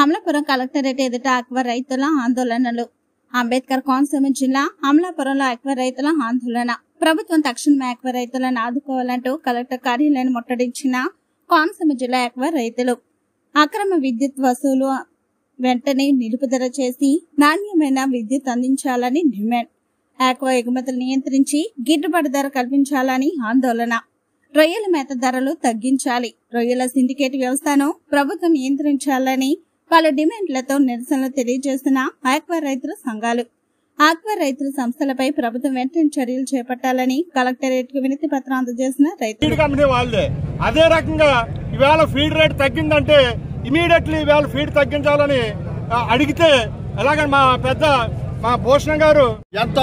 Amalapuram collectorate ఎదుట aqua రైతుల ఆందోళనలు. అంబేద్కర్ కోనసీమ జిల్లా అమలాపురంలో ఆక్వా రైతుల ఆందోళన. ప్రభుత్వం తక్షణమే ఆక్వా రైతులను ఆదుకోవాలంటూ కలెక్టర్ కార్యాలయాన్ని ముట్టడించిన కోనసీమ జిల్లా ఆక్వా రైతులు. అక్రమ విద్యుత్ వసూలు వెంటనే నిలుపుదల చేసి నాణ్యమైన విద్యుత్ అందించాలని డిమాండ్. ఆక్వా ఎగుమతులు నియంత్రించి గిట్టుబాటు ధర కల్పించాలని ఆందోళన. రొయ్యల మేత ధరలు తగ్గించాలి, రొయ్యల సిండికేట్ వ్యవస్థను ప్రభుత్వం నియంత్రించాలని పలు డిమాండ్లతో నిరసనలు తెలియజేస్తున్న ఆక్వా రైతుల సంఘాలు. ఆక్వా రైతుల సంస్థలపై ప్రభుత్వం వెంటనే చర్యలు చేపట్టాలని కలెక్టరేట్ కు వినతి పత్రం అందజేసిన రైతులు. అదే రకంగా ఇవాళ ఫీడ్ రేట్ తగ్గిందంటే ఇమీడియట్లీ ఇవాళ ఫీడ్ తగ్గించాలని అడిగితే ఎలాగని మా భూషణ్ గారు ఎంత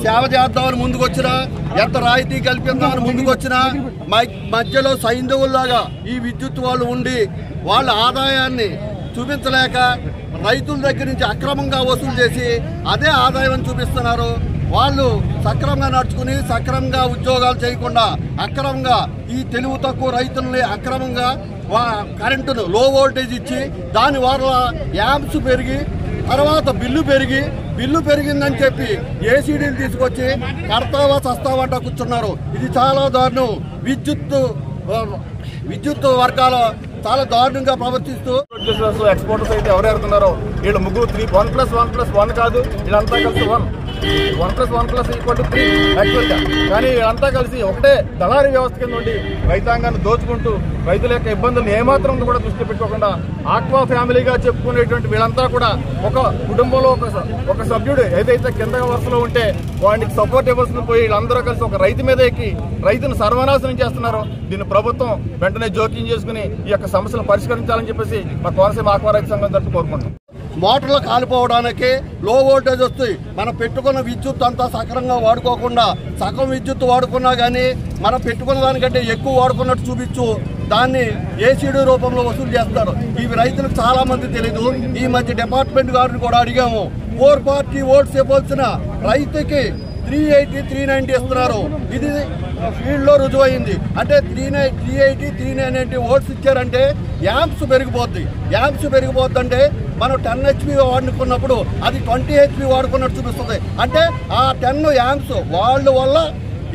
సేవ చేద్దామని ముందుకొచ్చినా, ఎంత రాయితీ కల్పిద్దామని ముందుకొచ్చినా మధ్యలో సైంధవుల్లాగా ఈ విద్యుత్ వాళ్ళు ఉండి వాళ్ళ ఆదాయాన్ని చూపించలేక రైతుల దగ్గర నుంచి అక్రమంగా వసూలు చేసి అదే ఆదాయం చూపిస్తున్నారు. వాళ్ళు సక్రమంగా నడుచుకుని సక్రమంగా ఉద్యోగాలు చేయకుండా అక్రమంగా ఈ తెలుగు తక్కువ రైతుల్ని అక్రమంగా కరెంటును లో వోల్టేజ్ ఇచ్చి దాని వల్ల యాంప్స్ పెరిగి తర్వాత బిల్లు పెరిగిందని చెప్పి ఏసీడీని తీసుకొచ్చి కడతావా చస్తావా అంటా కూర్చున్నారు. ఇది చాలా దారుణం. విద్యుత్ వర్గాల చాలా దారుణంగా ప్రవర్తిస్తూ ఎక్స్పోర్టర్స్ అయితే ఎవరు ఎడుతున్నారో వీళ్ళు ముగ్గురు 1+1+1 కాదు, వీళ్ళంతా కలిసి 1+1+3 యాక్చువల్గా. కానీ వీళ్ళంతా కలిసి ఒకటే దళారీ వ్యవస్థ కింద ఉండి రైతాంగాన్ని దోచుకుంటూ రైతుల యొక్క ఇబ్బందులను ఏమాత్రం కూడా దృష్టి పెట్టుకోకుండా ఆక్వా ఫ్యామిలీగా చెప్పుకునేటువంటి వీళ్ళంతా కూడా ఒక కుటుంబంలో ఒక సభ్యుడు ఏదైతే కింద వరుసలో ఉంటే వాడికి సపోర్ట్ ఇవ్వాల్సింది పోయి వీళ్ళందరూ కలిసి ఒక రైతు మీద ఎక్కి రైతును సర్వనాశనం చేస్తున్నారో దీన్ని ప్రభుత్వం వెంటనే జోక్యం చేసుకుని ఈ యొక్క సమస్యలను పరిష్కరించాలని చెప్పేసి మా కోనసీమ ఆక్వా రైతు సంఘం తరఫున కోరుకుంటున్నాం. మోటార్లు కాలిపోవడానికి లో వోల్టేజ్ వస్తాయి. మనం పెట్టుకున్న విద్యుత్ అంతా సక్రంగా వాడుకోకుండా సగం విద్యుత్ వాడుకున్నా కానీ మనం పెట్టుకున్న దానికంటే ఎక్కువ వాడుకున్నట్టు చూపించు దాన్ని ఏసీడీ రూపంలో వసూలు చేస్తారు. ఇవి రైతులకు చాలా మంది తెలియదు. ఈ మధ్య డిపార్ట్మెంట్ గారిని కూడా అడిగాము. 440 వోల్ట్స్ ఇవ్వాల్సిన రైతుకి 380, 390 ఇస్తున్నారు. ఇది ఫీల్డ్ లో రుజువైంది. అంటే 380, 390 వోల్ట్స్ ఇచ్చారంటే యాంప్స్ పెరిగిపోద్ది అంటే మనం 10 HP వాడుకున్నప్పుడు అది 20 HP వాడుకున్నట్టు చూపిస్తుంది. అంటే ఆ 10 యాంప్స్ వాళ్ళ వల్ల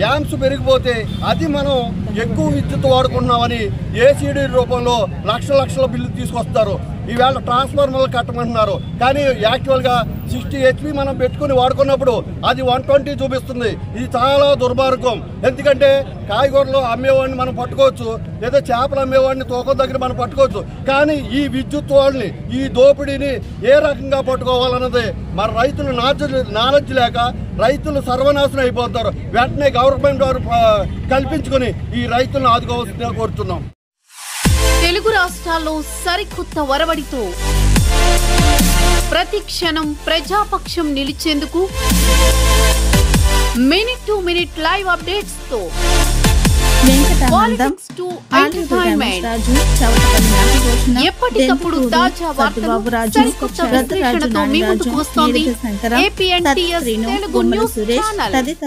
యాంప్స్ పెరిగిపోతే అది మనం ఎక్కువ విద్యుత్ వాడుకుంటున్నామని ఏసీడీ రూపంలో లక్షల బిల్లు తీసుకొస్తారు. ఈవేళ ట్రాన్స్ఫార్మర్లు కట్టమంటున్నారు. కానీ యాక్చువల్గా 60 HP మనం పెట్టుకుని వాడుకున్నప్పుడు అది 120 చూపిస్తుంది. ఇది చాలా దుర్మార్గం. ఎందుకంటే కాయగూరలు అమ్మేవాడిని మనం పట్టుకోవచ్చు, లేదా చేపలు అమ్మేవాడిని తోకం దగ్గర మనం పట్టుకోవచ్చు. కానీ ఈ విద్యుత్ వాళ్ళని ఈ దోపిడీని ఏ రకంగా పట్టుకోవాలన్నది మన రైతులు నాలెడ్జ్ లేక రైతులు సర్వనాశనం అయిపోతారు. వెంటనే గవర్నమెంట్ వారు కల్పించుకుని ఈ రైతులను ఆదుకోవాల్సిందిగా కోరుతున్నాం. తెలుగు రాష్ట్రాల్లో సరికొత్త వరవడితో ప్రతి క్షణం ప్రజాపక్షం నిలిచేందుకు minute to minute live updates తో ఎప్పటికప్పుడు తాజా వార్తలు సరికొత్త విశ్లేషణతో మీ ముందుకు వస్తోంది APNTS తెలుగు న్యూస్ ఛానల్.